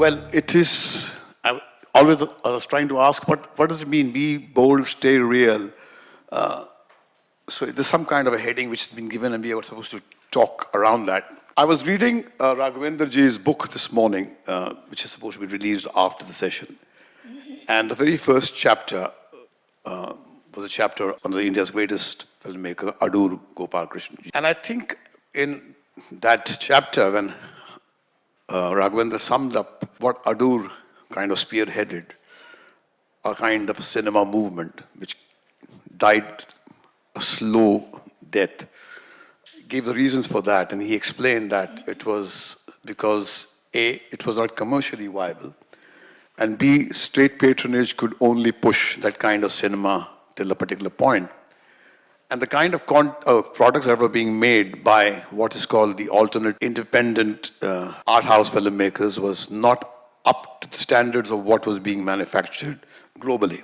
Well, it is, I was trying to ask, what does it mean, be bold, stay real? So there's some kind of a heading which has been given and we are supposed to talk around that. I was reading Raghavendra ji's book this morning, which is supposed to be released after the session. And the very first chapter was a chapter on India's greatest filmmaker, Adur Gopal Krishnan ji. And I think in that chapter, when Raghavendra summed up what Adur kind of spearheaded, a kind of cinema movement which died a slow death, gave the reasons for that, and he explained that it was because A, it was not commercially viable, and B, state patronage could only push that kind of cinema till a particular point. And the kind of products that were being made by what is called the alternate independent art house filmmakers was not up to the standards of what was being manufactured globally.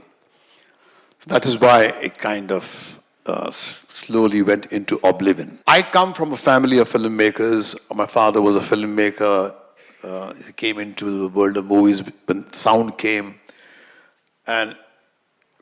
So that is why it kind of slowly went into oblivion. I come from a family of filmmakers. My father was a filmmaker. He came into the world of movies when sound came. And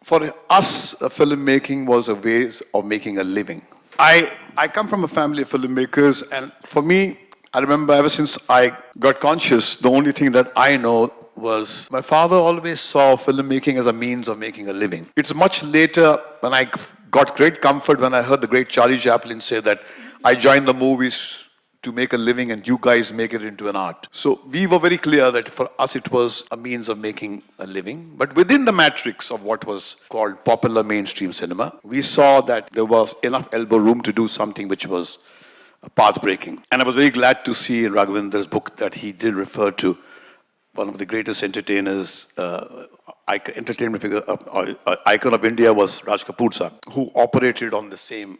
for us, filmmaking was a way of making a living. I come from a family of filmmakers, and for me, I remember ever since I got conscious, the only thing that I know was my father always saw filmmaking as a means of making a living. It's much later when I got great comfort when I heard the great Charlie Chaplin say that I joined the movies to make a living and you guys make it into an art. So we were very clear that for us it was a means of making a living. But within the matrix of what was called popular mainstream cinema, we saw that there was enough elbow room to do something which was path-breaking. And I was very glad to see in Raghavendra's book that he did refer to one of the greatest entertainers, entertainment figure, icon of India was Raj Kapoor sir, who operated on the same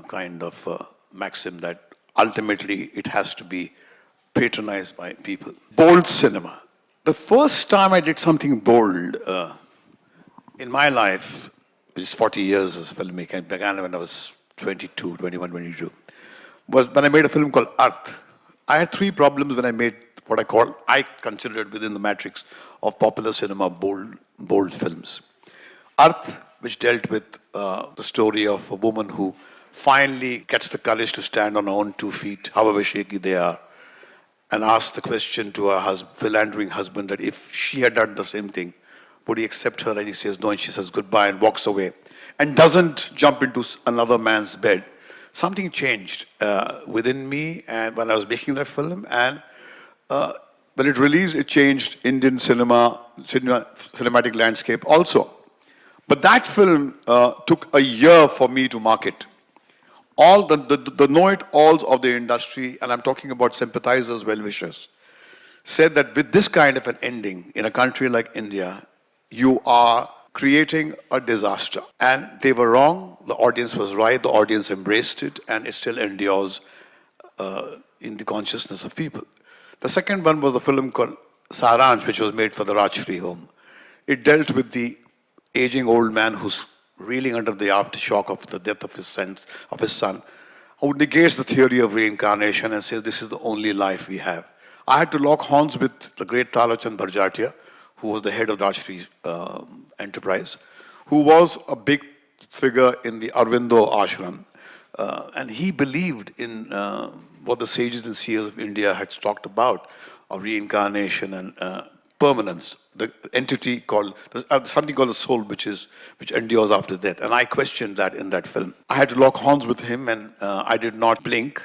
kind of maxim that ultimately it has to be patronized by people. Bold cinema. The first time I did something bold in my life, which is 40 years as a filmmaker, I began when I was 22, 21, 22, was when I made a film called Earth. I had three problems when I made what I considered within the matrix of popular cinema bold films. Earth, which dealt with the story of a woman who finally gets the courage to stand on her own 2 feet, however shaky they are, and asks the question to her philandering husband that if she had done the same thing, would he accept her? And he says no, and she says goodbye and walks away and doesn't jump into another man's bed. Something changed within me and when I was making that film, and when it released, it changed Indian cinematic landscape also. But that film took a year for me to market. All the know-it-alls of the industry, and I'm talking about sympathizers, well-wishers, said that with this kind of an ending in a country like India, you are creating a disaster. And they were wrong, the audience was right, the audience embraced it, and it still endures in the consciousness of people. The second one was a film called Saransh, which was made for the Rajshri home. It dealt with the aging old man who's reeling under the aftershock of the death of his son, who negates the theory of reincarnation and says this is the only life we have. I had to lock horns with the great Talachand Bharjatia, who was the head of Rajshri enterprise, who was a big figure in the Aurobindo ashram. And he believed in what the sages and seers of India had talked about, of reincarnation and permanence, the entity called, something called the soul, which endures after death. And I questioned that in that film. I had to lock horns with him, and I did not blink.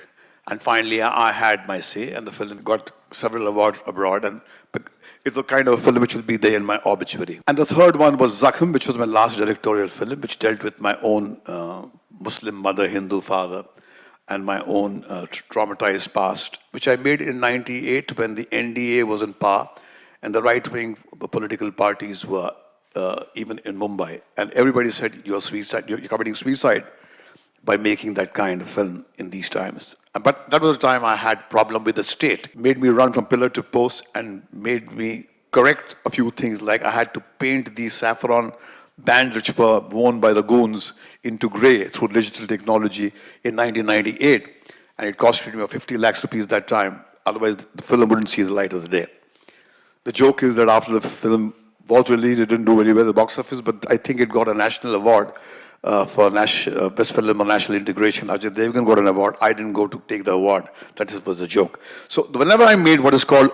And finally, I had my say, and the film got several awards abroad. And it's the kind of film which will be there in my obituary. And the third one was Zakham, which was my last directorial film, which dealt with my own Muslim mother, Hindu father, and my own traumatized past, which I made in '98 when the NDA was in power and the right-wing political parties were even in Mumbai. And everybody said, you're committing suicide by making that kind of film in these times. But that was the time I had problem with the state. Made me run from pillar to post and made me correct a few things, like I had to paint the saffron bands which were worn by the goons into grey through digital technology in 1998. And it cost me 50 lakhs rupees that time. Otherwise, the film wouldn't see the light of the day. The joke is that after the film was released, it didn't do very well at the box office, but I think it got a national award for Best Film on National Integration. Ajay Devgan got an award. I didn't go to take the award. Was a joke. So whenever I made what is called,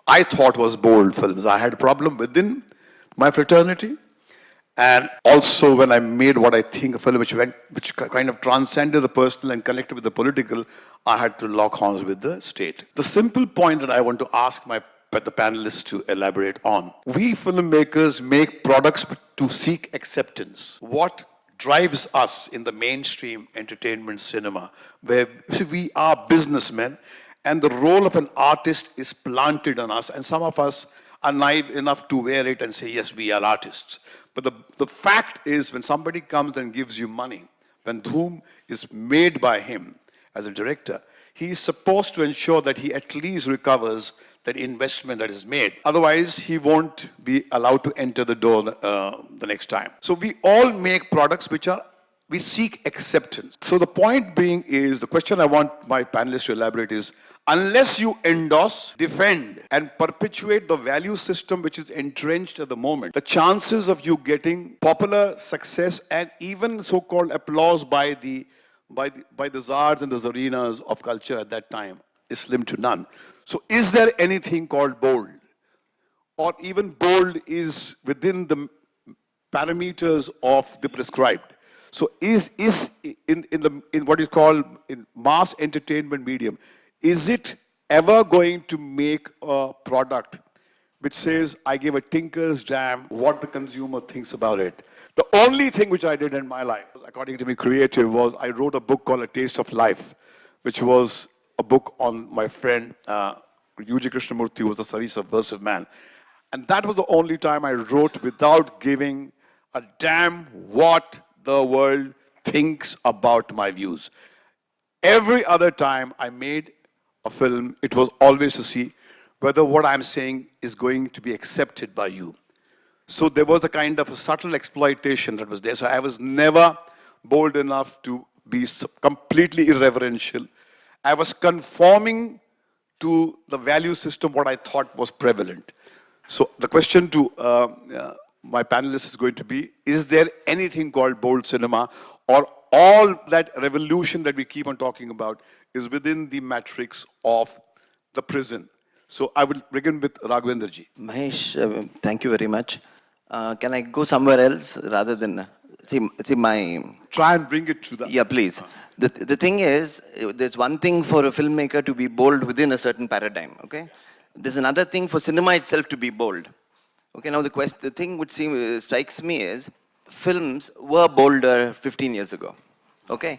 I thought was bold films, I had a problem within my fraternity. And also when I made what I think a film which kind of transcended the personal and connected with the political, I had to lock horns with the state. The simple point that I want to ask the panelists to elaborate on. We filmmakers make products to seek acceptance. What drives us in the mainstream entertainment cinema, where we are businessmen, and the role of an artist is planted on us, and some of us are naive enough to wear it and say, yes, we are artists. But the fact is, when somebody comes and gives you money, when Dhoom is made by him as a director, he is supposed to ensure that he at least recovers that investment that is made. Otherwise, he won't be allowed to enter the door the next time. So we all make products we seek acceptance. So the point being is, the question I want my panelists to elaborate is, unless you endorse, defend, and perpetuate the value system which is entrenched at the moment, the chances of you getting popular success and even so-called applause by the czars and the tsarinas of culture at that time is slim to none. So is there anything called bold? Or even bold is within the parameters of the prescribed? So is in what is called in mass entertainment medium, is it ever going to make a product which says, I give a tinker's damn what the consumer thinks about it? The only thing which I did in my life, according to me creative, was I wrote a book called A Taste of Life, which was a book on my friend U.G. Krishnamurti, who was a very subversive man. And that was the only time I wrote without giving a damn what the world thinks about my views. Every other time I made a film, it was always to see whether what I'm saying is going to be accepted by you. So there was a kind of a subtle exploitation that was there. So I was never bold enough to be completely irreverential. I was conforming to the value system, what I thought was prevalent. So the question to my panelists is going to be, is there anything called bold cinema, or all that revolution that we keep on talking about is within the matrix of the prison? So I will begin with Raghavendra ji. Mahesh, thank you very much. Can I go somewhere else rather than see my... Try and bring it to the... Yeah, please. The thing is, there's one thing for a filmmaker to be bold within a certain paradigm, okay? There's another thing for cinema itself to be bold. Okay, now the thing which strikes me is, films were bolder 15 years ago. Okay,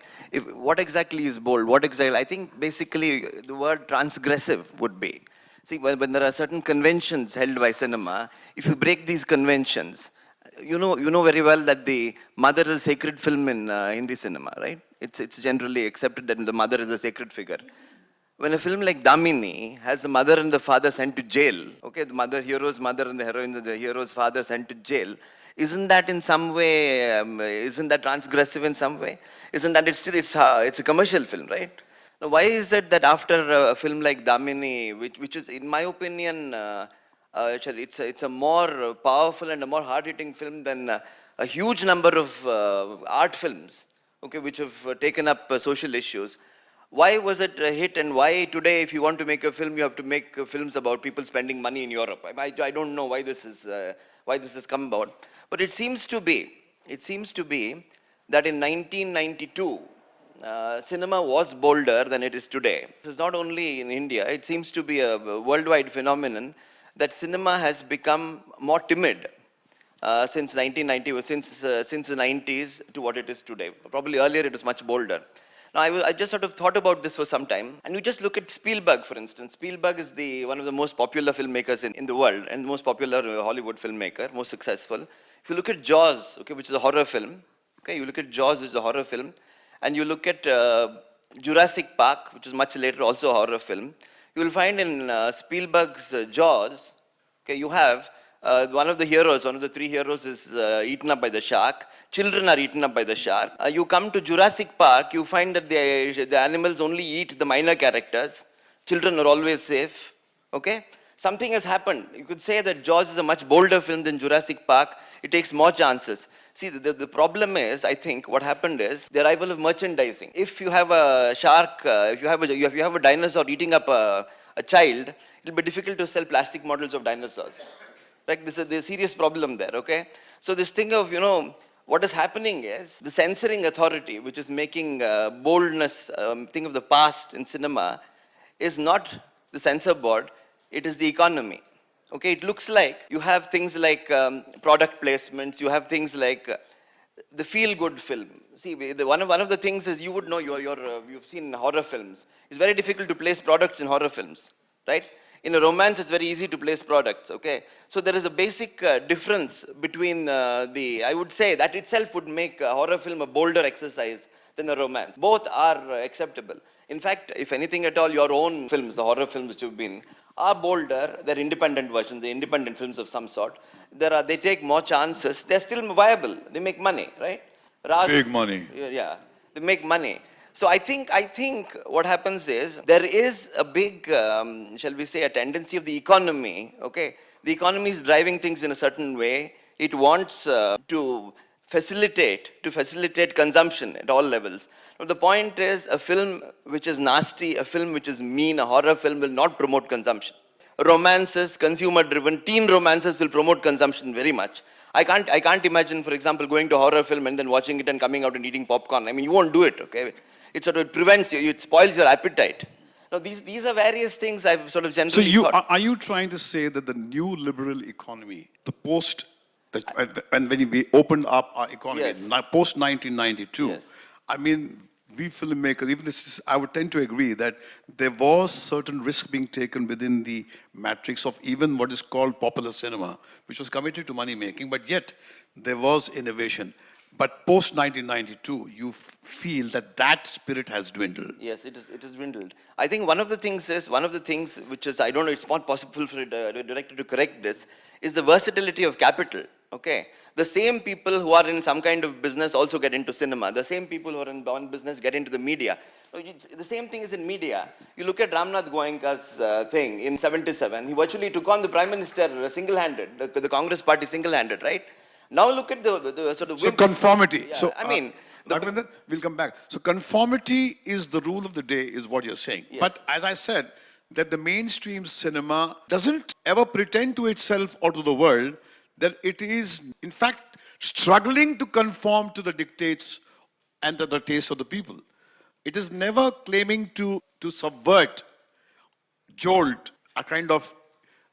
what exactly is bold? I think basically the word transgressive would be. See, when there are certain conventions held by cinema, if you break these conventions, you know very well that the mother is a sacred film in Hindi cinema, right? It's generally accepted that the mother is a sacred figure. When a film like Damini has the mother and the father sent to jail, okay, the hero's mother and the hero's father sent to jail, isn't that in some way, isn't that transgressive in some way? Isn't that it's a commercial film, right? Now, why is it that after a film like Damini, which is, in my opinion, it's a more powerful and a more hard-hitting film than a huge number of art films, okay, which have taken up social issues. Why was it a hit, and why today, if you want to make a film, you have to make films about people spending money in Europe? I don't know why this has come about, but it seems to be that in 1992, cinema was bolder than it is today. This is not only in India; it seems to be a worldwide phenomenon that cinema has become more timid since 1990, since the 90s to what it is today. Probably earlier it was much bolder. Now, I just sort of thought about this for some time, and you just look at Spielberg, for instance. Spielberg is one of the most popular filmmakers in the world, and the most popular Hollywood filmmaker, most successful. If you look at Jaws, okay, which is a horror film, okay, you look at Jaws, which is a horror film, and you look at Jurassic Park, which is much later, also a horror film, you will find in Spielberg's Jaws, okay, you have one of the three heroes is eaten up by the shark. Children are eaten up by the shark. You come to Jurassic Park, you find that the animals only eat the minor characters. Children are always safe. Okay? something has happened. You could say that Jaws is a much bolder film than Jurassic Park. It takes more chances. See, the problem is, I think, what happened is the arrival of merchandising. If you have a shark, if you have a dinosaur eating up a child, it'll be difficult to sell plastic models of dinosaurs. Like, there's a serious problem there, okay? So this thing of, what is happening is the censoring authority, which is making boldness thing of the past in cinema, is not the censor board, it is the economy. Okay, it looks like you have things like product placements, you have things like the feel-good film. See, one of the things is, you would know, you've seen horror films. It's very difficult to place products in horror films, right? In a romance, it's very easy to place products, okay? So there is a basic difference between I would say that itself would make a horror film a bolder exercise than a romance. Both are acceptable. In fact, if anything at all, your own films, the horror films which you've been, are bolder. They're independent versions, they're independent films of some sort. They take more chances. They're still viable. They make money, right? Big money. Yeah, they make money. So I think what happens is there is a big, shall we say, a tendency of the economy. Okay, the economy is driving things in a certain way. It wants to facilitate consumption at all levels. Now, the point is, a film which is nasty, a film which is mean, a horror film will not promote consumption. Romances, consumer-driven, teen romances will promote consumption very much. I can't imagine, for example, going to a horror film and then watching it and coming out and eating popcorn. I mean, you won't do it, okay? It sort of prevents you, it spoils your appetite. Now, these are various things I've sort of generally thought. Are you trying to say that the new liberal economy, the post, when we opened up our economy, Yes. post 1992, Yes. I mean, we filmmakers, even this, I would tend to agree that there was certain risk being taken within the matrix of even what is called popular cinema, which was committed to money making, but yet there was innovation. But post 1992, you feel that spirit has dwindled. Yes, it is dwindled. I think one of the things which is, I don't know, it's not possible for the director to correct this, is the versatility of capital. Okay, the same people who are in some kind of business also get into cinema. The same people who are in one business get into the media. The same thing is in media. You look at Ramnath Goenka's thing in '77. He virtually took on the prime minister single-handed, the Congress party single-handed, right? Now look at the sort of... So conformity. Yeah, So I mean... Raghavendra, we'll come back. So conformity is the rule of the day, is what you're saying. Yes. But as I said, that the mainstream cinema doesn't ever pretend to itself or to the world that it is, in fact, struggling to conform to the dictates and to the taste of the people. It is never claiming to subvert, jolt, a kind of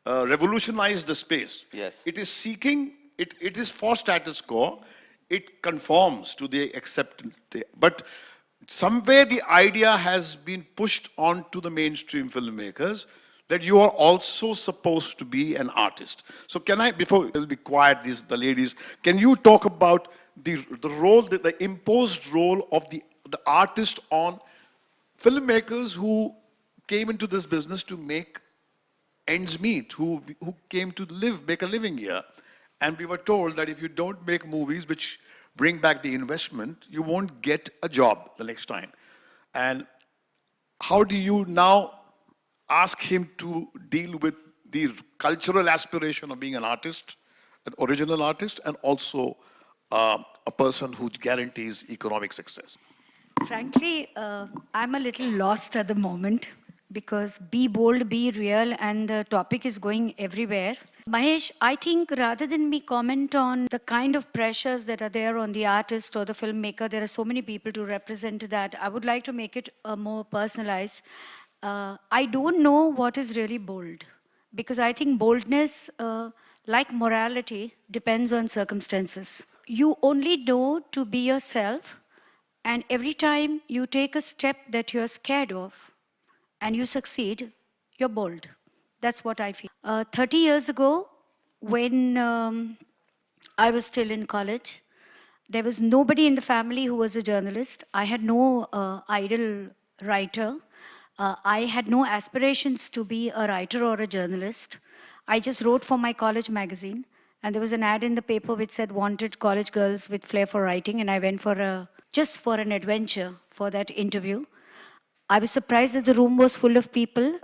revolutionize the space. Yes. It is seeking, it is for status quo, it conforms to the acceptance. But somewhere the idea has been pushed on to the mainstream filmmakers that you are also supposed to be an artist. So can I, before it'll be quiet, the ladies, can you talk about the role, the imposed role of the artist on filmmakers who came into this business to make ends meet, who came to make a living here. And we were told that if you don't make movies which bring back the investment, you won't get a job the next time. And how do you now ask him to deal with the cultural aspiration of being an artist, an original artist, and also a person who guarantees economic success? Frankly, I'm a little lost at the moment because be bold, be real, and the topic is going everywhere. Mahesh, I think rather than me comment on the kind of pressures that are there on the artist or the filmmaker, there are so many people to represent that. I would like to make it more personalized. I don't know what is really bold because I think boldness, like morality, depends on circumstances. You only know to be yourself, and every time you take a step that you're scared of and you succeed, you're bold. That's what I feel. 30 years ago, when I was still in college, there was nobody in the family who was a journalist. I had no idol writer. I had no aspirations to be a writer or a journalist. I just wrote for my college magazine, and there was an ad in the paper which said wanted college girls with flair for writing, and I went for just for an adventure for that interview. I was surprised that the room was full of people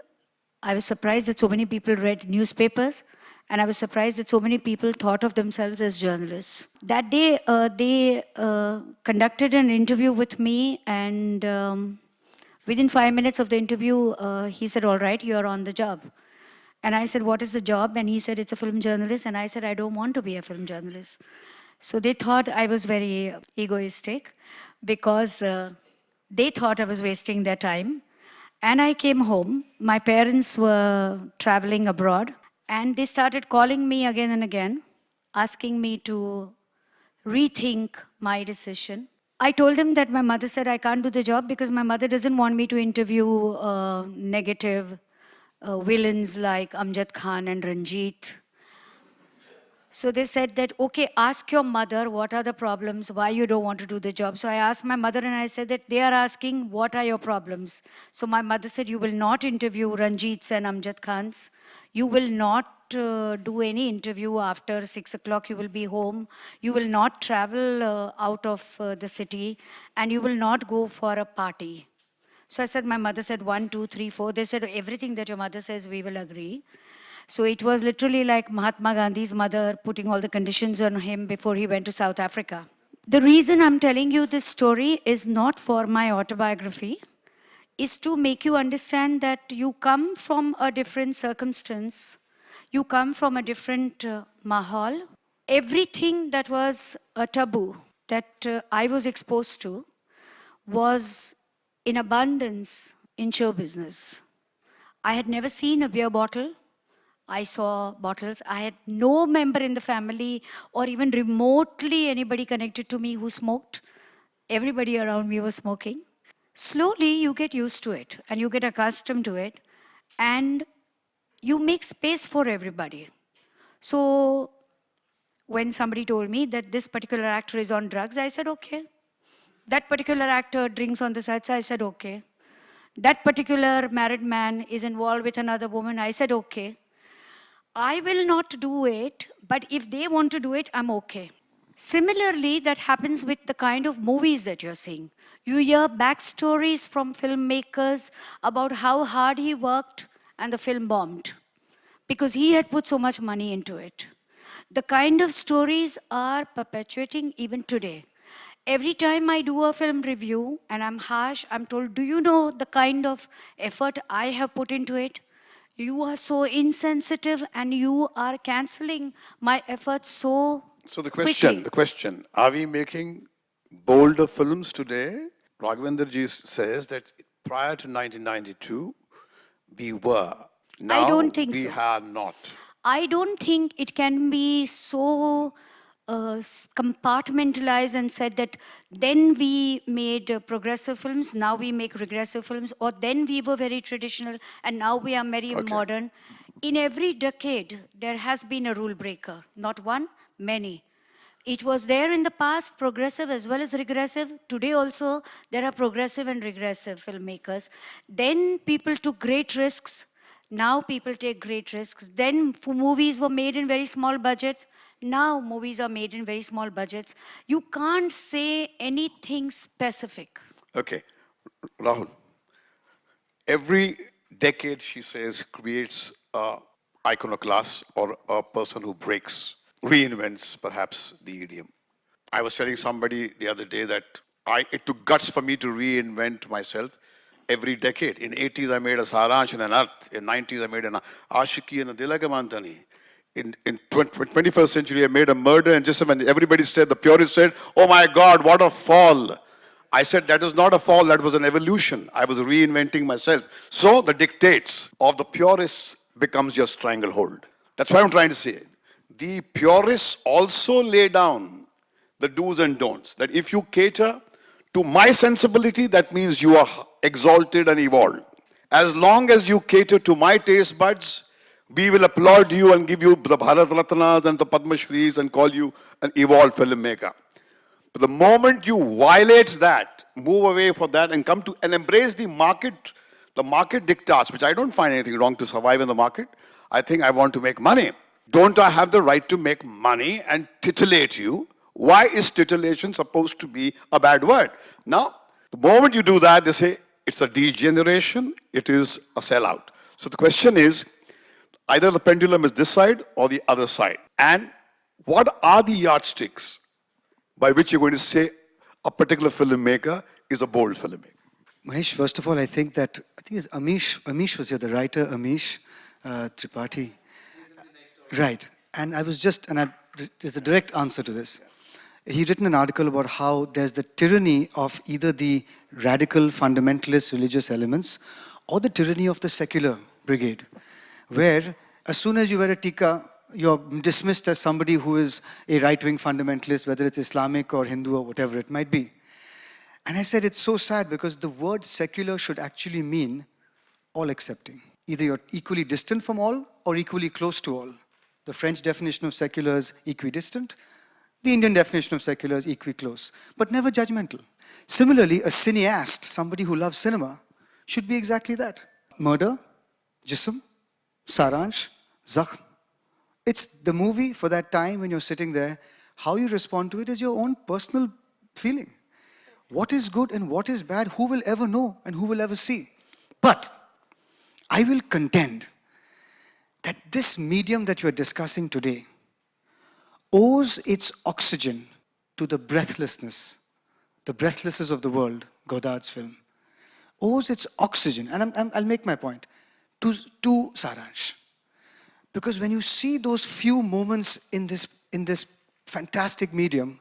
I was surprised that so many people read newspapers, and I was surprised that so many people thought of themselves as journalists. That day, they conducted an interview with me, and within 5 minutes of the interview, he said, "All right, you're on the job." And I said, "What is the job?" And he said, "It's a film journalist." And I said, "I don't want to be a film journalist." So they thought I was very egoistic because they thought I was wasting their time. And I came home. My parents were traveling abroad, and they started calling me again and again, asking me to rethink my decision. I told them that my mother said I can't do the job because my mother doesn't want me to interview negative villains like Amjad Khan and Ranjit. So they said that, okay, ask your mother what are the problems, why you don't want to do the job. So I asked my mother and I said that they are asking, what are your problems? So my mother said, you will not interview Ranjits and Amjad Khans. You will not do any interview after 6 o'clock. You will be home. You will not travel out of the city, and you will not go for a party. So I said, my mother said 1, 2, 3, 4. They said, everything that your mother says, we will agree. So it was literally like Mahatma Gandhi's mother putting all the conditions on him before he went to South Africa. The reason I'm telling you this story is not for my autobiography, is to make you understand that you come from a different circumstance, you come from a different mahal. Everything that was a taboo that I was exposed to was in abundance in show business. I had never seen a beer bottle. I saw bottles. I had no member in the family or even remotely anybody connected to me who smoked. Everybody around me was smoking. Slowly, you get used to it and you get accustomed to it, and you make space for everybody. So when somebody told me that this particular actor is on drugs, I said, okay. That particular actor drinks on the side, so I said, okay. That particular married man is involved with another woman, I said, okay. I will not do it, but if they want to do it, I'm okay. Similarly, that happens with the kind of movies that you're seeing. You hear backstories from filmmakers about how hard he worked and the film bombed because he had put so much money into it. The kind of stories are perpetuating even today. Every time I do a film review and I'm harsh, I'm told, do you know the kind of effort I have put into it? You are so insensitive and you are canceling my efforts so So quickly. the question, are we making bolder films today? Raghavendra ji says that prior to 1992, we were. I Now don't think we so. are not. I don't think it can be so compartmentalized and said that then we made progressive films, now we make regressive films, or then we were very traditional and now we are very Okay. modern. In every decade, there has been a rule breaker. Not one, many. It was there in the past, progressive as well as regressive. Today also, there are progressive and regressive filmmakers. Then people took great risks. Now people take great risks. Then movies were made in very small budgets. Now movies are made in very small budgets. You can't say anything specific. Okay. Rahul, every decade, she says, creates a iconoclast or a person who breaks, reinvents perhaps the idiom. I was telling somebody the other day that it took guts for me to reinvent myself every decade. In 80s, I made a Saransh and an Arth. In 90s, I made an Ashiki and a Dilagamantani. In 21st century, I made a Murder and Jism, and everybody said, the purists said, oh my God, what a fall. I said, that was not a fall, that was an evolution. I was reinventing myself. So the dictates of the purists becomes your stranglehold. That's what I'm trying to say. The purists also lay down the do's and don'ts. That if you cater to my sensibility, that means you are exalted and evolved. As long as you cater to my taste buds, we will applaud you and give you the Bharat Ratnas and the Padma Shris and call you an evolved filmmaker. But the moment you violate that, move away from that and come to and embrace the market dictates, which I don't find anything wrong to survive in the market. I think I want to make money. Don't I have the right to make money and titillate you? Why is titillation supposed to be a bad word? Now, the moment you do that, they say it's a degeneration, it is a sellout. So the question is, either the pendulum is this side or the other side. And what are the yardsticks by which you're going to say a particular filmmaker is a bold filmmaker? Mahesh, first of all, I think it's Amish was here, the writer Amish Tripathi. Right. And there's a direct answer to this. He'd written an article about how there's the tyranny of either the radical fundamentalist religious elements or the tyranny of the secular brigade, where as soon as you wear a tikka, you're dismissed as somebody who is a right-wing fundamentalist, whether it's Islamic or Hindu or whatever it might be. And I said it's so sad because the word secular should actually mean all accepting. Either you're equally distant from all or equally close to all. The French definition of secular is equidistant. The Indian definition of secular is equi-close, but never judgmental. Similarly, a cineast, somebody who loves cinema, should be exactly that. Murder, jism, saransh, zakhm. It's the movie for that time when you're sitting there. How you respond to it is your own personal feeling. What is good and what is bad, who will ever know and who will ever see? But I will contend that this medium that we're discussing today owes its oxygen to the breathlessness of the world, Godard's film, owes its oxygen, and I'll make my point, to Saransh. Because when you see those few moments in this fantastic medium,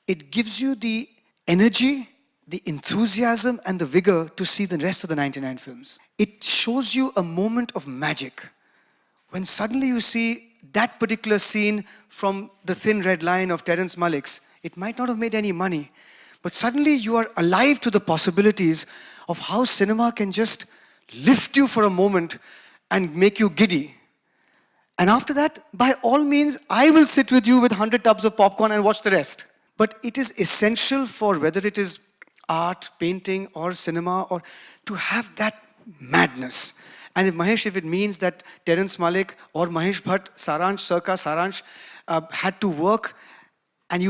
it gives you the energy, the enthusiasm, and the vigor to see the rest of the 99 films. It shows you a moment of magic. When suddenly you see that particular scene from The Thin Red Line of Terrence Malick's, it might not have made any money, but suddenly you are alive to the possibilities of how cinema can just lift you for a moment and make you giddy. And after that, by all means, I will sit with you with 100 tubs of popcorn and watch the rest. But it is essential for whether it is art, painting, or cinema, or to have that madness. And if it means that Terrence Malick or Mahesh Bhatt, Saransh, had to work, and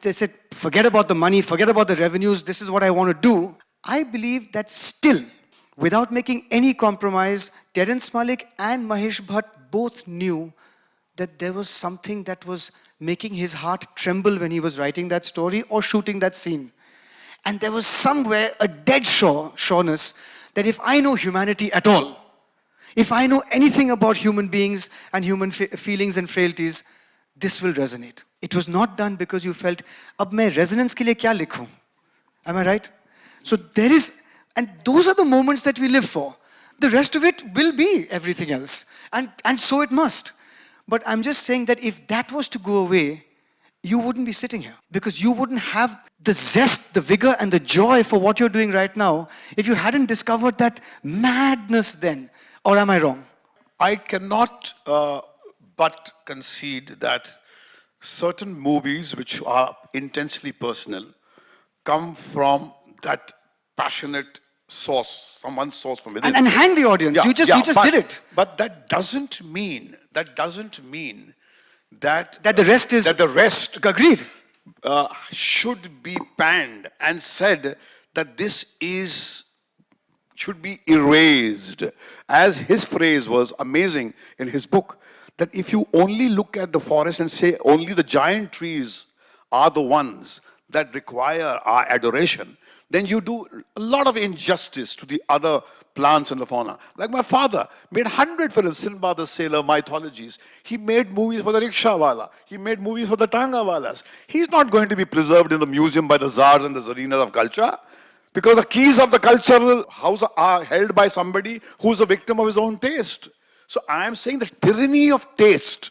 they said, forget about the money, forget about the revenues, this is what I want to do. I believe that still, without making any compromise, Terrence Malick and Mahesh Bhatt both knew that there was something that was making his heart tremble when he was writing that story or shooting that scene. And there was somewhere a dead sureness that if I know humanity at all, if I know anything about human beings and human feelings and frailties, this will resonate. It was not done because you felt, ab main resonance ke liye kya likhu? Am I right? So there is, and those are the moments that we live for. The rest of it will be everything else. And so it must. But I'm just saying that if that was to go away, you wouldn't be sitting here. Because you wouldn't have the zest, the vigor, and the joy for what you're doing right now if you hadn't discovered that madness then. Or am I wrong? I cannot but concede that certain movies which are intensely personal come from that passionate source, someone's source from within. And hang the audience. You just did it. But that doesn't mean that the rest agreed should be panned and said that this should be erased. As his phrase was amazing in his book, that if you only look at the forest and say only the giant trees are the ones that require our adoration, then you do a lot of injustice to the other plants and the fauna. Like my father made 100 films, Sinbad the Sailor, mythologies. He made movies for the rickshawala. He made movies for the tangawalas. He's not going to be preserved in the museum by the czars and the czarinas of culture, because the keys of the cultural house are held by somebody who's a victim of his own taste. So I am saying the tyranny of taste.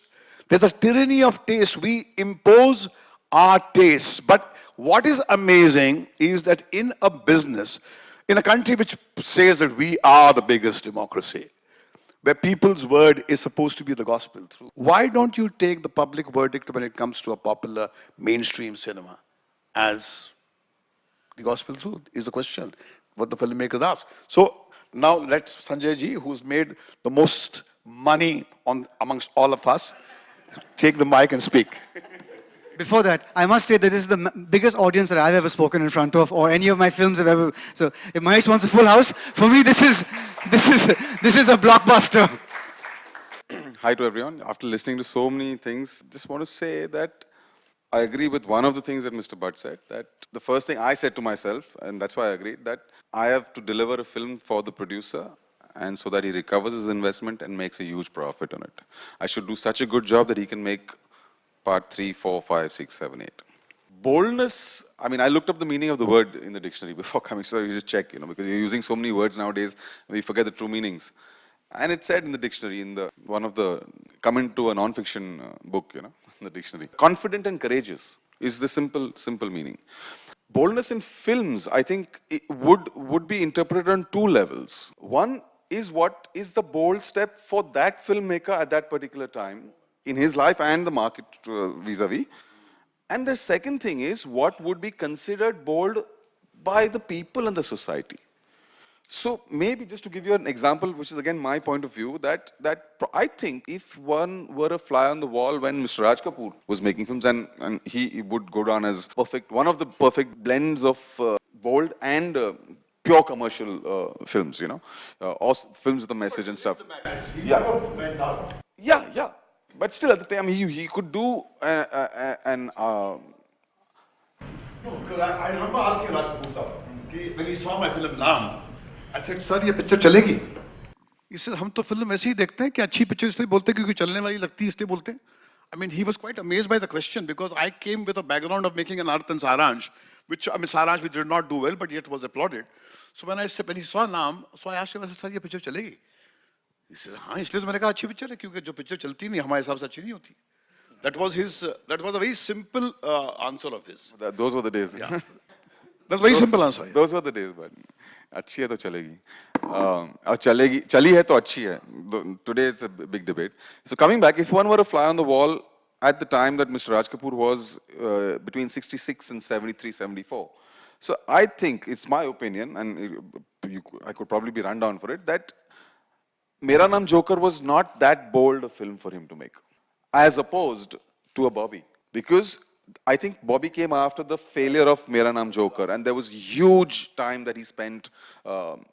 There's a tyranny of taste. We impose our tastes. But what is amazing is that in a business, in a country which says that we are the biggest democracy, where people's word is supposed to be the gospel truth, why don't you take the public verdict when it comes to a popular mainstream cinema as the gospel truth is the question, what the filmmakers ask. So now let Sanjay ji, who's made the most money amongst all of us, take the mic and speak. Before that, I must say that this is the biggest audience that I've ever spoken in front of, or any of my films have ever. So, if Mahesh wants a full house, for me, this is a blockbuster. Hi to everyone. After listening to so many things, just want to say that I agree with one of the things that Mr. Bhatt said. That the first thing I said to myself, and that's why I agreed, that I have to deliver a film for the producer, and so that he recovers his investment and makes a huge profit on it. I should do such a good job that he can make part 3, 4, 5, 6, 7, 8. Boldness, I mean, I looked up the meaning of the word in the dictionary before coming, so you just check, because you're using so many words nowadays, we forget the true meanings. And it said in the dictionary, in the one of the, come into a non-fiction book, in the dictionary. Confident and courageous is the simple meaning. Boldness in films, I think, it would be interpreted on two levels. One is what is the bold step for that filmmaker at that particular time in his life and the market vis-a-vis. And the second thing is what would be considered bold by the people and the society. So maybe just to give you an example, which is again my point of view, that I think if one were a fly on the wall when Mr. Raj Kapoor was making films, and he would go down as perfect, one of the perfect blends of bold and pure commercial films, or films with a message and stuff. Yeah. But still, at the time, he could do an. No, because I remember asking Raj Kapoor sir, when he saw my film Naam, I said, sir, ये picture चलेगी? He said, हम तो film ऐसे ही देखते हैं कि अच्छी picture इसलिए बोलते हैं क्योंकि चलने वाली लगती है इसलिए बोलते हैं. I mean, he was quite amazed by the question because I came with a background of making an art and saransh, which saransh we did not do well, but yet was applauded. So when he saw Naam, so I asked him, I said, sir, ये picture चलेगी? He said, हाँ, इसलिए तो मैंने कहा अच्छी picture है क्योंकि जो picture चलती नहीं हमारे हिसाब से अच्छी नहीं होती. That was a very simple answer of his. Those were the days. Yeah. That's a very simple answer. Yeah. Those were the days, but अच्छी है तो चलेगी. और चली है तो अच्छी है. Today it's a big debate. So coming back, if one were a fly on the wall at the time that Mr. Raj Kapoor was between 66 and 73, 74. So I think, it's my opinion, and I could probably be run down for it, that Mera Naam Joker was not that bold a film for him to make, as opposed to a Bobby. Because I think Bobby came after the failure of Mera Naam Joker, and there was huge time that he spent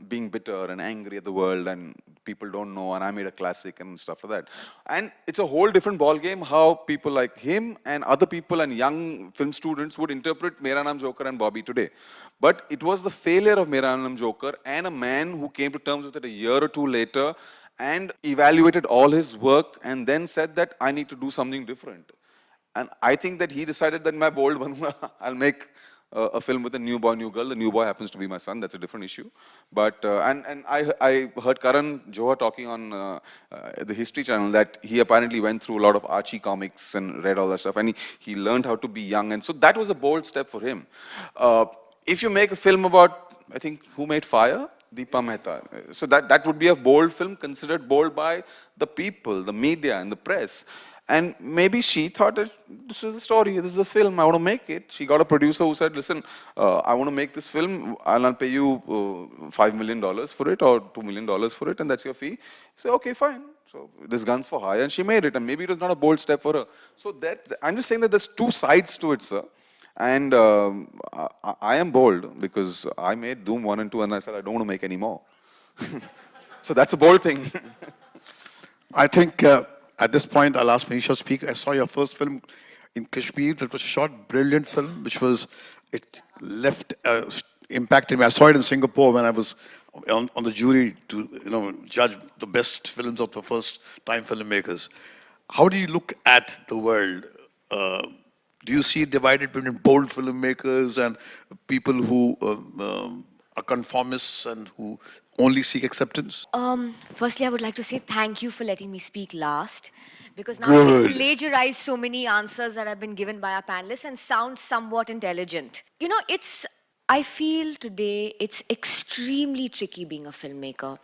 being bitter and angry at the world, and people don't know, and I made a classic and stuff like that. And it's a whole different ball game how people like him and other people and young film students would interpret Mera Naam Joker and Bobby today. But it was the failure of Mera Naam Joker and a man who came to terms with it a year or two later and evaluated all his work and then said that I need to do something different. And I think that he decided that my bold one, I'll make a film with a new boy, new girl. The new boy happens to be my son. That's a different issue. But and I heard Karan Johar talking on the History Channel that he apparently went through a lot of Archie comics and read all that stuff, and he learned how to be young, and so that was a bold step for him. If you make a film about, I think, who made Fire? Deepa Mehta. So that would be a bold film, considered bold by the people, the media, and the press. And maybe she thought that this is a story, this is a film, I want to make it. She got a producer who said, listen, I want to make this film, I'll pay you $5 million for it or $2 million for it, and that's your fee. So, okay, fine. So this gun's for hire, and she made it, and maybe it was not a bold step for her. So I'm just saying that there's two sides to it, sir. And I am bold because I made Doom 1 and 2 and I said I don't want to make any more. So that's a bold thing. I think at this point I'll ask Minissha to speak. I saw your first film in Kashmir that was shot, brilliant film, it left impact in me. I saw it in Singapore when I was on the jury to judge the best films of the first time filmmakers. How do you look at the world? Do you see it divided between bold filmmakers and people who are conformists and who only seek acceptance? Firstly, I would like to say thank you for letting me speak last, because now I Good. can plagiarize so many answers that have been given by our panelists and sound somewhat intelligent. I feel today it's extremely tricky being a filmmaker.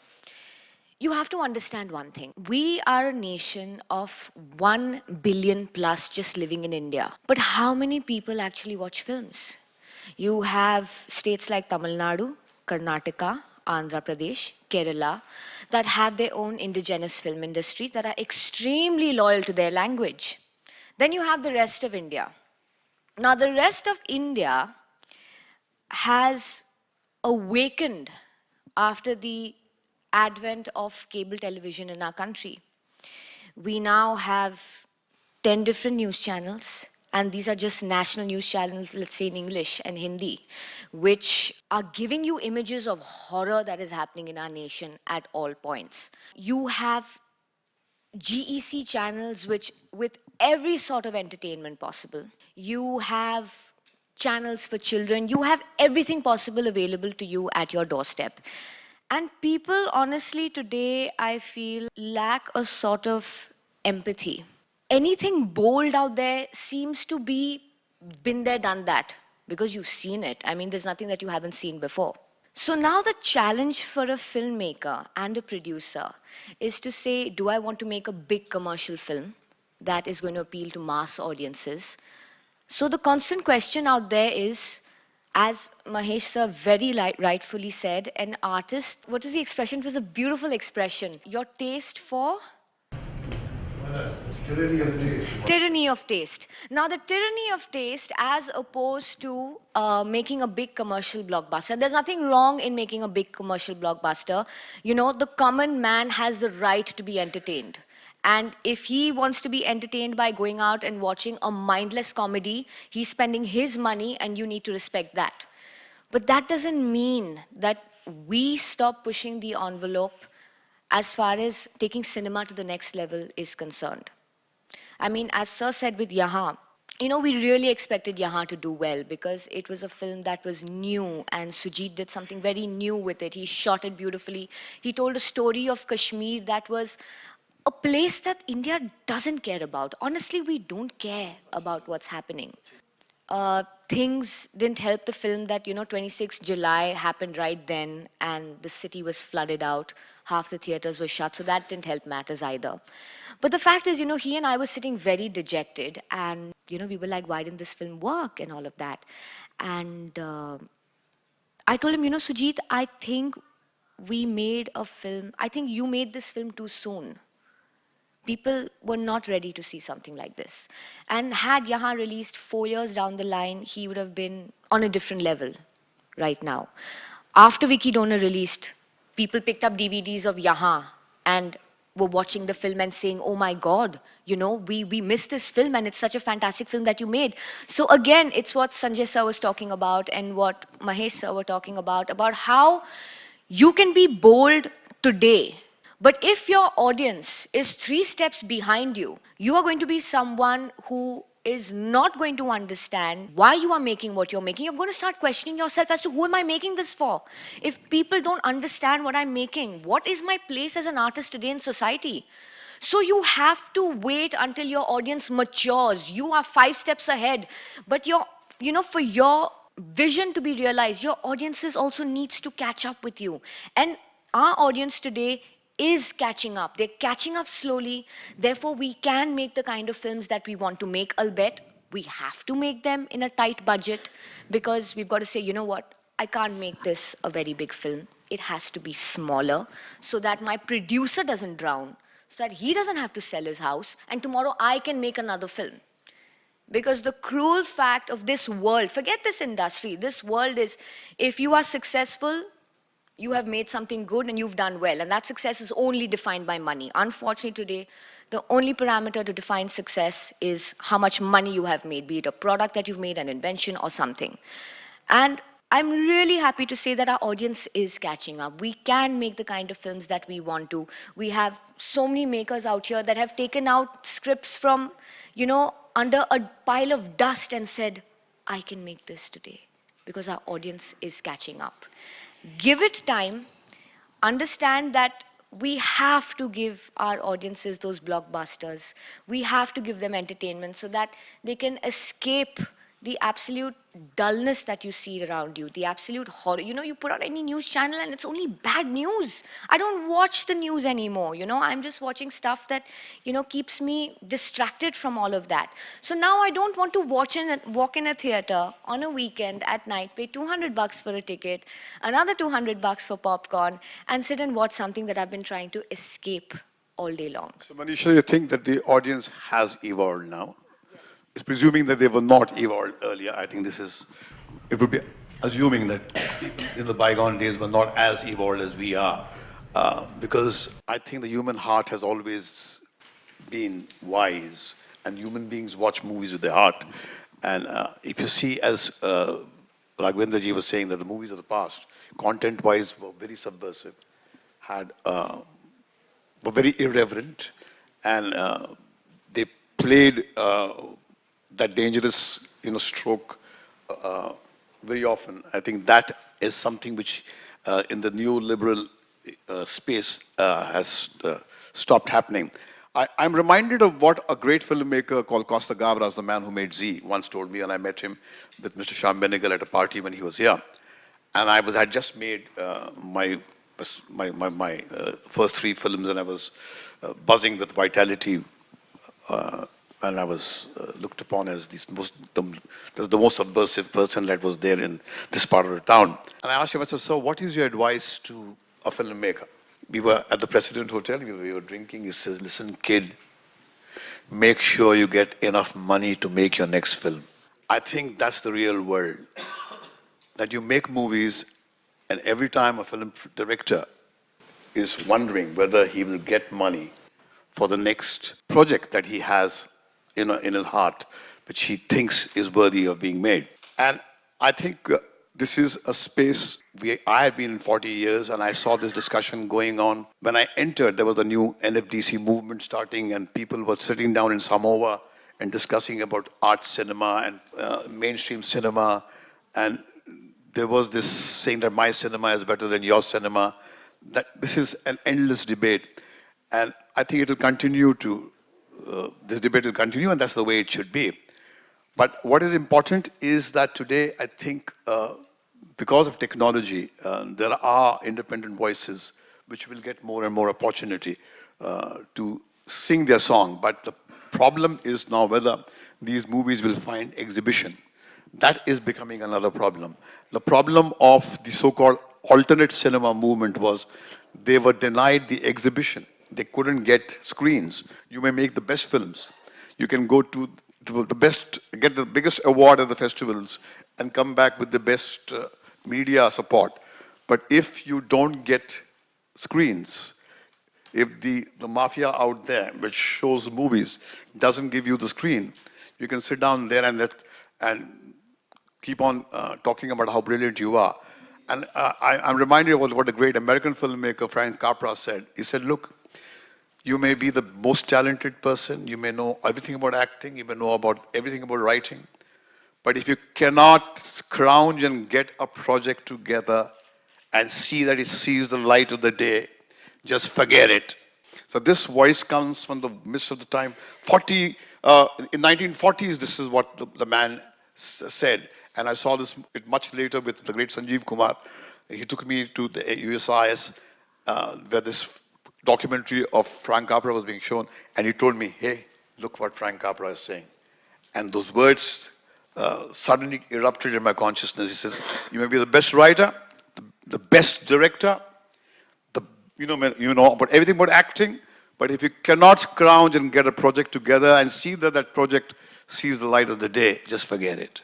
You have to understand one thing. We are a nation of 1 billion plus just living in India. But how many people actually watch films? You have states like Tamil Nadu, Karnataka, Andhra Pradesh, Kerala, that have their own indigenous film industry that are extremely loyal to their language. Then you have the rest of India. Now, the rest of India has awakened after the advent of cable television in our country. We now have 10 different news channels, and these are just national news channels, let's say in English and Hindi, which are giving you images of horror that is happening in our nation at all points. You have GEC channels which with every sort of entertainment possible. You have channels for children. You have everything possible available to you at your doorstep. And people, honestly, today, I feel, lack a sort of empathy. Anything bold out there seems to be been there, done that, because you've seen it. I mean, there's nothing that you haven't seen before. So now the challenge for a filmmaker and a producer is to say, do I want to make a big commercial film that is going to appeal to mass audiences? So the constant question out there is, as Mahesh sir very rightfully said, an artist, what is the expression? It was a beautiful expression. Your taste for? Tyranny of taste. Tyranny of taste. Now, the tyranny of taste, as opposed to making a big commercial blockbuster. There's nothing wrong in making a big commercial blockbuster. You know, the common man has the right to be entertained. And if he wants to be entertained by going out and watching a mindless comedy, he's spending his money, and you need to respect that. But that doesn't mean that we stop pushing the envelope as far as taking cinema to the next level is concerned. I mean, as Sir said with Yahan, you know, we really expected Yahan to do well because it was a film that was new, and Sujit did something very new with it. He shot it beautifully. He told a story of Kashmir that was a place that India doesn't care about. Honestly, we don't care about what's happening. Things didn't help the film that, you know, 26 July happened right then and the city was flooded out. Half the theaters were shut, so that didn't help matters either. But the fact is, you know, he and I were sitting very dejected, and, you know, we were like, why didn't this film work and all of that? And I told him, you know, Sujit, I think we made a film, I think you made this film too soon. People were not ready to see something like this. And had Yahan released 4 years down the line, he would have been on a different level right now. After Vicky Donor released, people picked up DVDs of Yahan and were watching the film and saying, oh my God, you know, we missed this film and it's such a fantastic film that you made. So again, it's what Sanjay sir was talking about and what Mahesh sir were talking about how you can be bold today. But if your audience is 3 steps behind you, you are going to be someone who is not going to understand why you are making what you're making. You're going to start questioning yourself as to who am I making this for? If people don't understand what I'm making, what is my place as an artist today in society? So you have to wait until your audience matures. You are 5 steps ahead. But for your vision to be realized, your audiences also needs to catch up with you. And our audience today is catching up. They're catching up slowly. Therefore, we can make the kind of films that we want to make, albeit we have to make them in a tight budget because we've got to say, you know what, I can't make this a very big film. It has to be smaller so that my producer doesn't drown, so that he doesn't have to sell his house, and tomorrow I can make another film. Because the cruel fact of this world, forget this industry, this world is, if you are successful, you have made something good and you've done well. And that success is only defined by money. Unfortunately today, the only parameter to define success is how much money you have made, be it a product that you've made, an invention or something. And I'm really happy to say that our audience is catching up. We can make the kind of films that we want to. We have so many makers out here that have taken out scripts from, under a pile of dust and said, I can make this today because our audience is catching up. Give it time. Understand that we have to give our audiences those blockbusters. We have to give them entertainment so that they can escape the absolute dullness that you see around you, the absolute horror. You put on any news channel and it's only bad news. I don't watch the news anymore, I'm just watching stuff that, keeps me distracted from all of that. So now I don't want to walk in a theater on a weekend at night, pay $200 for a ticket, another $200 for popcorn, and sit and watch something that I've been trying to escape all day long. So Minissha, you think that the audience has evolved now? it's presuming that they were not evolved earlier. I think it would be assuming that people in the bygone days were not as evolved as we are. Because I think the human heart has always been wise, and human beings watch movies with their heart. And if you see, as Raghavendra ji was saying, that the movies of the past, content-wise, were very subversive, were very irreverent, and they played that dangerous, stroke very often. I think that is something which, in the new liberal space, has stopped happening. I'm reminded of what a great filmmaker called Costa Gavras, the man who made Z, once told me, and I met him with Mr. Shyam Benegal at a party when he was here. And I had just made my first 3 films, and I was buzzing with vitality, and I was looked upon as the most subversive person that was there in this part of the town. And I asked him, I said, so what is your advice to a filmmaker? We were at the President Hotel, we were drinking. He says, listen, kid, make sure you get enough money to make your next film. I think that's the real world. That you make movies, and every time a film director is wondering whether he will get money for the next project that he has in his heart, which he thinks is worthy of being made. And I think this is a space I have been in 40 years, and I saw this discussion going on. When I entered, there was a new NFDC movement starting, and people were sitting down in Samoa and discussing about art cinema and mainstream cinema. And there was this saying that my cinema is better than your cinema. That this is an endless debate. And I think it will continue this debate will continue, and that's the way it should be. But what is important is that today, I think, because of technology, there are independent voices which will get more and more opportunity to sing their song. But the problem is now whether these movies will find exhibition. That is becoming another problem. The problem of the so-called alternate cinema movement was they were denied the exhibition. They couldn't get screens. You may make the best films. You can go to the best, get the biggest award at the festivals, and come back with the best media support. But if you don't get screens, if the mafia out there, which shows movies, doesn't give you the screen, you can sit down there and keep on talking about how brilliant you are. And I'm reminded of what a great American filmmaker, Frank Capra, said. He said, look, you may be the most talented person, you may know everything about acting, you may know about everything about writing, but if you cannot scrounge and get a project together and see that it sees the light of the day, just forget it. So this voice comes from the midst of the time. In 1940s, this is what the man said. And I saw this much later with the great Sanjeev Kumar. He took me to the USIS, where this documentary of Frank Capra was being shown, and he told me, hey, look what Frank Capra is saying. And those words suddenly erupted in my consciousness. He says, you may be the best writer, the best director, you know about everything about acting, but if you cannot scrounge and get a project together and see that that project sees the light of the day, just forget it.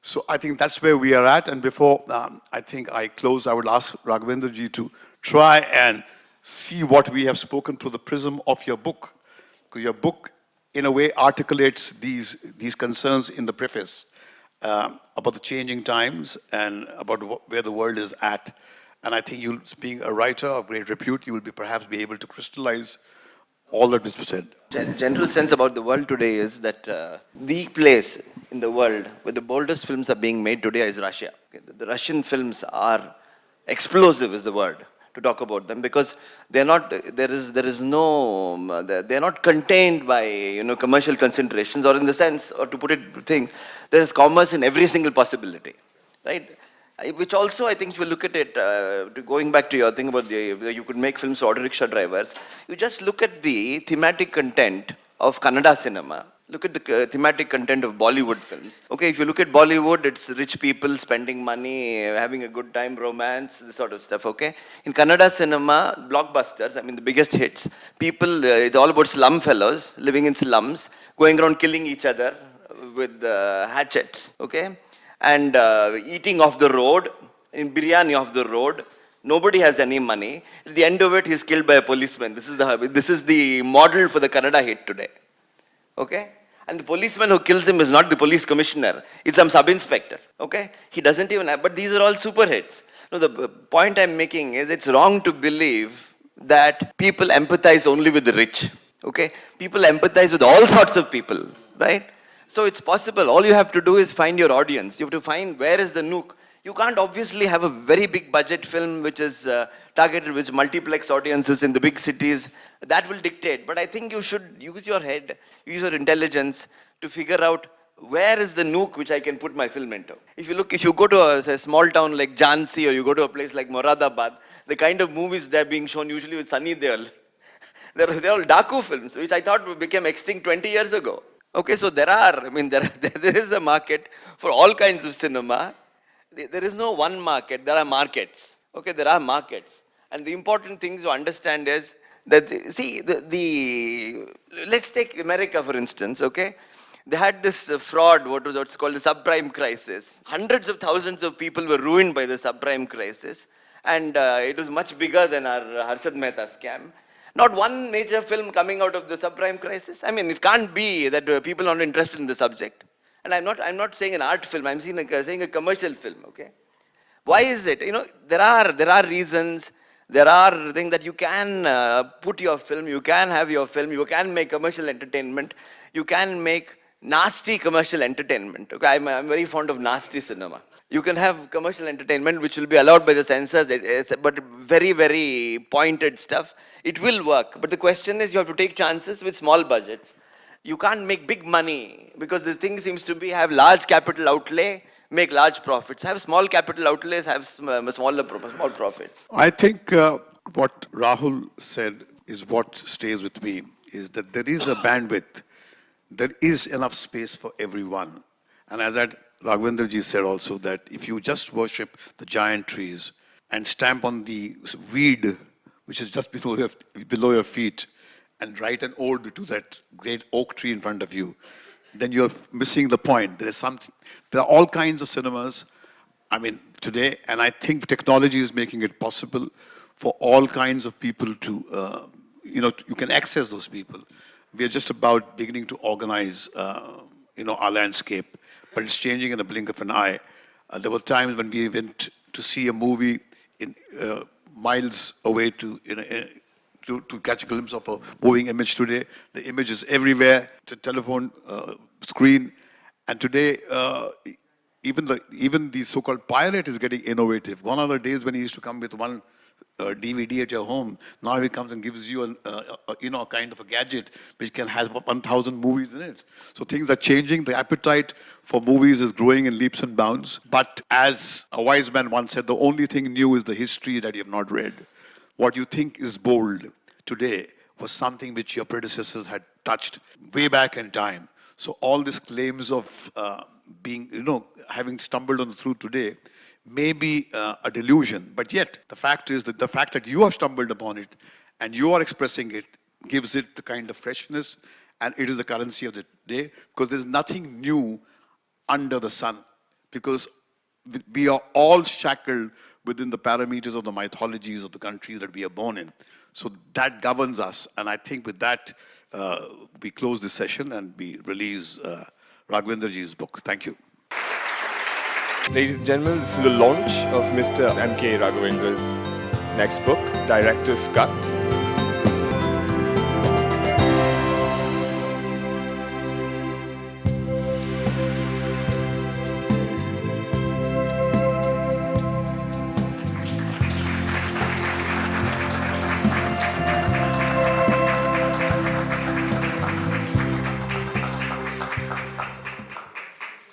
So I think that's where we are at. And before I think I close, I would ask Raghavendra ji to try and see what we have spoken through the prism of your book. Because your book, in a way, articulates these concerns in the preface about the changing times and about where the world is at. And I think you, being a writer of great repute, you will perhaps be able to crystallize all that was said. General sense about the world today is that the place in the world where the boldest films are being made today is Russia. Okay? The Russian films are explosive, is the word to talk about them, because they're not. They're not contained by commercial considerations, or in the sense, or to put it, there is commerce in every single possibility, right? Which also, I think, if you look at it, going back to your thing about you could make films for auto rickshaw drivers, you just look at the thematic content of Kannada cinema, look at the thematic content of Bollywood films. Okay, if you look at Bollywood, it's rich people spending money, having a good time, romance, this sort of stuff, okay? In Kannada cinema, blockbusters, I mean the biggest hits, people, it's all about slum fellows living in slums, going around killing each other, with hatchets, okay? And eating off the road, in biryani off the road. Nobody has any money. At the end of it, he's killed by a policeman. This is the model for the Kannada hit today, okay? And the policeman who kills him is not the police commissioner. It's some sub-inspector, okay? He doesn't even have, but these are all super hits. No, the point I'm making is it's wrong to believe that people empathize only with the rich, okay? People empathize with all sorts of people, right? So it's possible. All you have to do is find your audience. You have to find where is the nook. You can't obviously have a very big budget film which is targeted with multiplex audiences in the big cities. That will dictate. But I think you should use your head, use your intelligence to figure out where is the nook which I can put my film into. If you go to a small town like Jhansi or you go to a place like Moradabad, the kind of movies that are being shown usually with Sunny Deol, they're all Daku films, which I thought became extinct 20 years ago. Okay, so there is a market for all kinds of cinema. There is no one market, there are markets. Okay, there are markets. And the important thing to understand is that, see, let's take America for instance, okay? They had this fraud, what's called the subprime crisis. Hundreds of thousands of people were ruined by the subprime crisis. And it was much bigger than our Harshad Mehta scam. Not one major film coming out of the subprime crisis. I mean, it can't be that people are not interested in the subject. And I'm not saying an art film, I'm saying a commercial film, okay? Why is it? You know, there are reasons, there are things that you can put your film, you can have your film, you can make commercial entertainment, you can make nasty commercial entertainment, okay? I'm very fond of nasty cinema. You can have commercial entertainment which will be allowed by the censors, but very, very pointed stuff. It will work, but the question is you have to take chances with small budgets. You can't make big money because this thing seems to be have large capital outlay, make large profits. Have small capital outlays, have small profits. I think what Rahul said is what stays with me, is that there is a bandwidth. There is enough space for everyone. And as Raghavendra ji said also, that if you just worship the giant trees and stamp on the weed, which is just below your feet, and write an ode to that great oak tree in front of you, then you're missing the point. There are all kinds of cinemas, I mean, today, and I think technology is making it possible for all kinds of people to, you can access those people. We are just about beginning to organize, our landscape, but it's changing in the blink of an eye. There were times when we went to see a movie in miles away to catch a glimpse of a moving image. Today, the image is everywhere, the telephone screen, and today, even the so-called pirate is getting innovative. Gone are the days when he used to come with one DVD at your home. Now he comes and gives you a kind of a gadget which can have 1,000 movies in it. So things are changing. The appetite for movies is growing in leaps and bounds. But as a wise man once said, the only thing new is the history that you have not read. What you think is bold today was something which your predecessors had touched way back in time. So all these claims of being, having stumbled on the truth today may be a delusion. But yet, the fact is that the fact that you have stumbled upon it and you are expressing it gives it the kind of freshness, and it is the currency of the day, because there's nothing new under the sun, because we are all shackled within the parameters of the mythologies of the countries that we are born in. So that governs us, and I think with that, we close this session and we release Raghavendra ji's book. Thank you. Ladies and gentlemen, this is the launch of Mr. M.K. Raghavendra's next book, Director's Cut.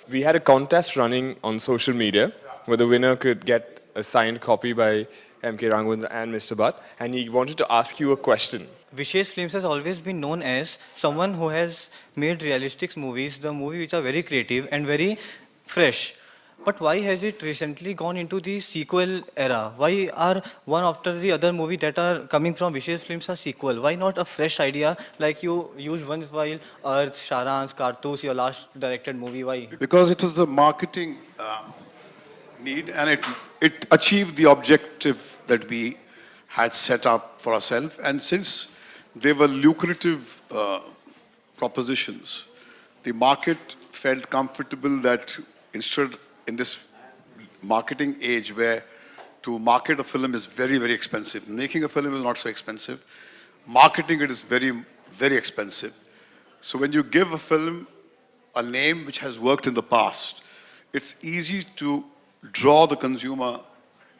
We had a contest running on social media where the winner could get a signed copy by M.K. Raghavendra and Mr. Bhatt, and he wanted to ask you a question. Vishesh Films has always been known as someone who has made realistic movies, the movies which are very creative and very fresh. But why has it recently gone into the sequel era? Why are one after the other movie that are coming from Vishesh Films are sequel? Why not a fresh idea like you used once while Earth, Sharans, Kartoos, your last directed movie? Why? Because it was a marketing need, and it achieved the objective that we had set up for ourselves. And since they were lucrative propositions, the market felt comfortable that instead, in this marketing age where to market a film is very, very expensive. Making a film is not so expensive. Marketing it is very, very expensive. So when you give a film a name which has worked in the past, it's easy to draw the consumer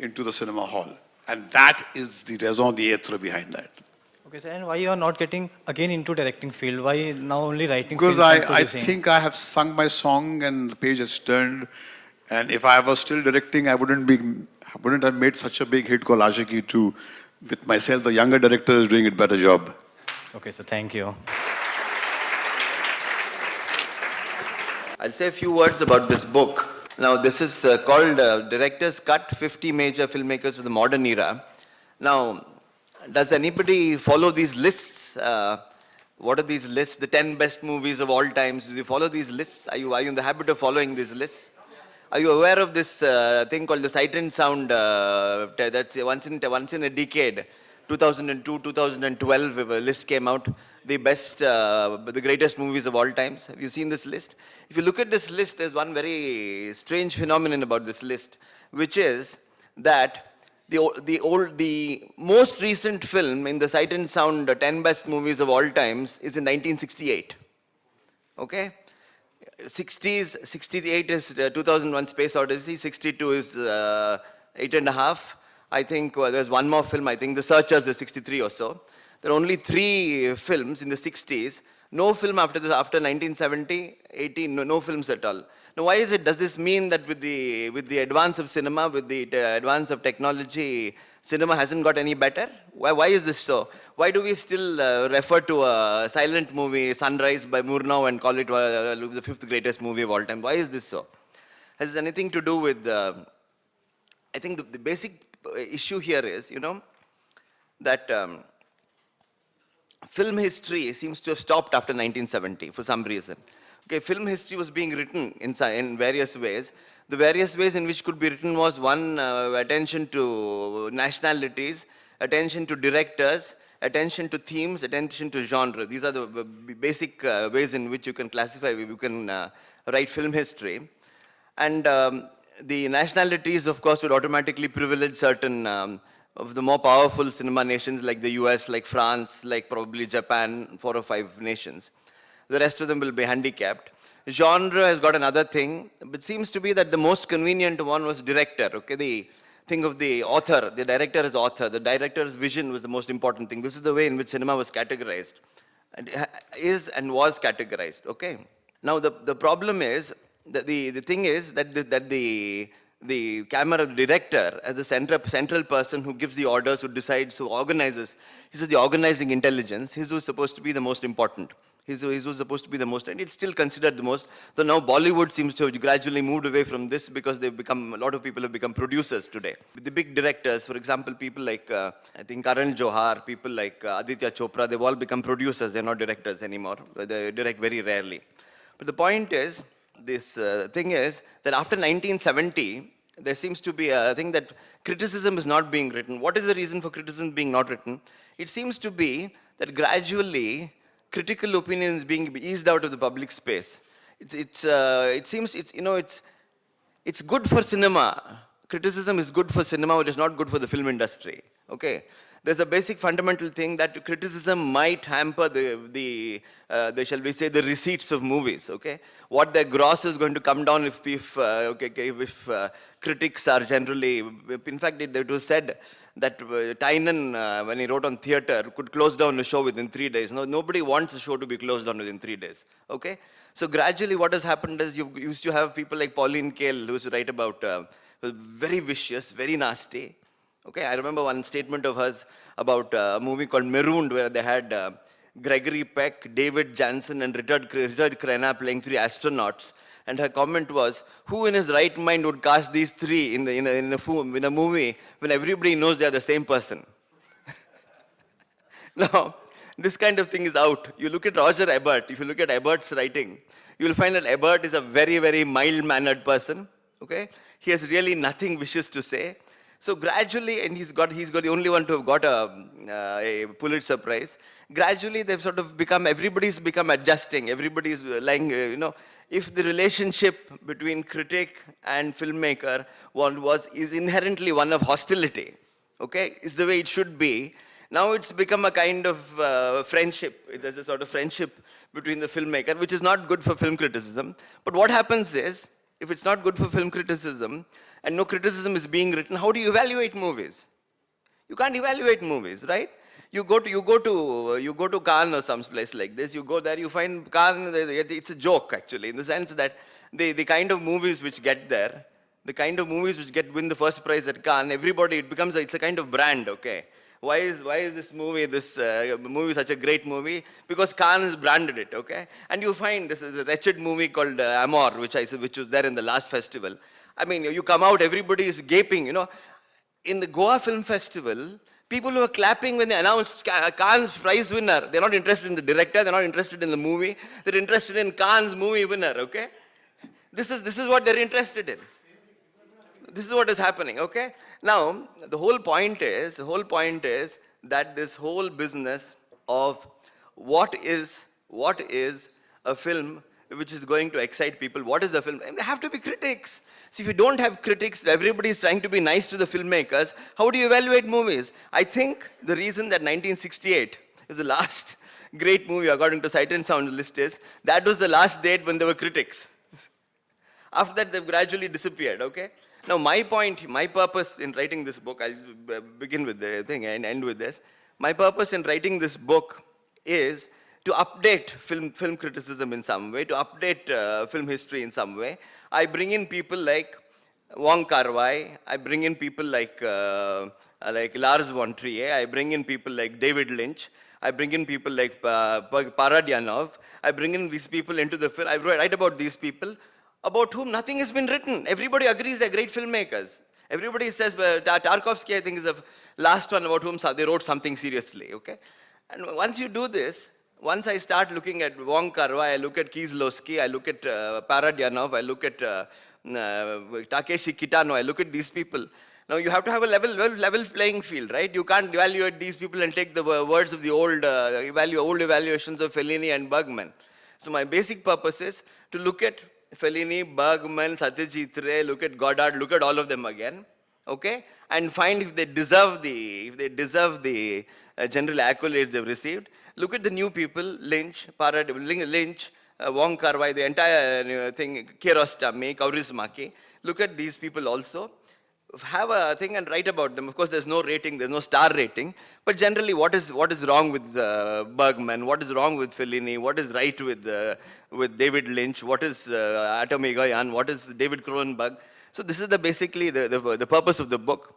into the cinema hall. And that is the raison d'etre behind that. Okay, sir, and why you are not getting again into directing field? Why now only writing Because films and I producing? think I have sung my song and the page has turned. And if I was still directing, I wouldn't have made such a big hit called Ashiki 2. With myself, the younger director is doing a better job. Okay, sir, thank you. I'll say a few words about this book. Now, this is called Director's Cut, 50 Major Filmmakers of the Modern Era. Now, does anybody follow these lists? What are these lists? The 10 best movies of all times. Do you follow these lists? Are you in the habit of following these lists? Are you aware of this thing called the Sight and Sound? That's once in a decade. 2002, 2012, a list came out. The best, the greatest movies of all times. Have you seen this list? If you look at this list, there's one very strange phenomenon about this list, which is that the most recent film in the Sight and Sound 10 best movies of all times is in 1968. Okay? 68 is 2001 Space Odyssey, 62 is 8.5. I think there's one more film, I think The Searchers is 63 or so. There are only 3 films in the 60s. No film after 1970, 18, no films at all. Now why is it? Does this mean that with the advance of cinema, with the advance of technology, cinema hasn't got any better? Why is this so? Why do we still refer to a silent movie, Sunrise by Murnau, and call it the 5th greatest movie of all time? Why is this so? Has it anything to do with, I think the basic issue here is, that film history seems to have stopped after 1970 for some reason. Okay, film history was being written in various ways. The various ways in which could be written was one, attention to nationalities, attention to directors, attention to themes, attention to genre. These are the basic ways in which you can classify, you can write film history. And the nationalities, of course, would automatically privilege certain of the more powerful cinema nations like the US, like France, like probably Japan, 4 or 5 nations. The rest of them will be handicapped. Genre has got another thing, but seems to be that the most convenient one was director. Okay, the thing of the author, the director as author, the director's vision was the most important thing. This is the way in which cinema was categorized, is and was categorized. Okay. Now the problem is that the thing is that the camera, the director, as the central person who gives the orders, who decides, who organizes, he says the organizing intelligence, he's who's supposed to be the most important. He's who's supposed to be the most, and it's still considered the most. So now Bollywood seems to have gradually moved away from this because a lot of people have become producers today. The big directors, for example, people like, I think Karan Johar, people like Aditya Chopra, they've all become producers, they're not directors anymore. They direct very rarely. But the point is, this thing is that after 1970, there seems to be a thing that criticism is not being written. What is the reason for criticism being not written? It seems to be that gradually critical opinion is being eased out of the public space. It seems it's good for cinema. Criticism is good for cinema, it is not good for the film industry. Okay. There's a basic fundamental thing that criticism might hamper the shall we say, the receipts of movies. Okay, what their gross is going to come down if critics are generally. In fact, it was said that Tynan, when he wrote on theatre, could close down a show within 3 days. No, nobody wants a show to be closed down within 3 days. Okay, so gradually, what has happened is you used to have people like Pauline Kael who used to write about very vicious, very nasty. Okay, I remember one statement of hers about a movie called Marooned, where they had Gregory Peck, David Jansen, and Richard Crenna playing 3 astronauts. And her comment was, who in his right mind would cast these three in a movie when everybody knows they are the same person? Now, this kind of thing is out. You look at Roger Ebert, if you look at Ebert's writing, you will find that Ebert is a very, very mild-mannered person, okay? He has really nothing vicious to say. So gradually, and he's the only one to have got a Pulitzer Prize. Gradually, they've sort of become, everybody's become adjusting. Everybody's lying, if the relationship between critic and filmmaker is inherently one of hostility, okay, is the way it should be. Now it's become a kind of friendship. There's a sort of friendship between the filmmaker, which is not good for film criticism. But what happens is, if it's not good for film criticism, and no criticism is being written, how do you evaluate movies? You can't evaluate movies, right? You go to Cannes or some place like this, you go there, you find Cannes, it's a joke actually, in the sense that the kind of movies which get there, the kind of movies which win the first prize at Cannes, everybody, it's a kind of brand, okay? Why is this movie such a great movie? Because Cannes has branded it, okay? And you find this is a wretched movie called Amor, which was there in the last festival. I mean, you come out, everybody is gaping, In the Goa Film Festival, people who were clapping when they announced Cannes prize winner, they're not interested in the director, they're not interested in the movie, they're interested in Cannes movie winner, okay? This is what they're interested in. This is what is happening, okay? Now, the whole point is that this whole business of what is a film which is going to excite people, what is a film? They have to be critics. See, if you don't have critics, everybody is trying to be nice to the filmmakers, how do you evaluate movies? I think the reason that 1968 is the last great movie according to Sight and Sound list is, that was the last date when there were critics. After that, they've gradually disappeared, okay? Now, my purpose in writing this book, I'll begin with the thing and end with this. My purpose in writing this book is to update film criticism in some way, to update film history in some way. I bring in people like Wong Kar-wai, I bring in people like Lars von Trier, I bring in people like David Lynch, I bring in people like Paradyanov, I bring in these people into the film, I write about these people, about whom nothing has been written. Everybody agrees they're great filmmakers. Everybody says, Tarkovsky, I think, is the last one about whom they wrote something seriously, okay? And once you do this, once I start looking at Wong Kar-wai, I look at Kieslowski, I look at Paradyanov, I look at Takeshi Kitano, I look at these people. Now you have to have a level playing field, right? You can't evaluate these people and take the words of the old evaluations of Fellini and Bergman. So my basic purpose is to look at Fellini, Bergman, Satyajit Ray, look at Godard, look at all of them again, okay? And find if they deserve the general accolades they've received. Look at the new people, Lynch, Wong Kar-wai, the entire thing, Kiarostami, Kaurismäki. Look at these people also. Have a thing and write about them. Of course, there's no rating, there's no star rating. But generally, what is wrong with Bergman? What is wrong with Fellini? What is right with David Lynch? What is Atom Egoyan? What is David Cronenberg? So this is basically the purpose of the book.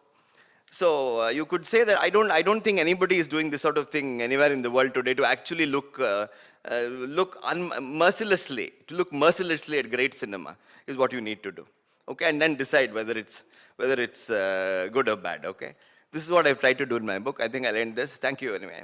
So you could say that I don't think anybody is doing this sort of thing anywhere in the world today to actually look mercilessly at great cinema is what you need to do. Okay, and then decide whether it's good or bad, okay? This is what I've tried to do in my book. I think I'll end this. Thank you anyway.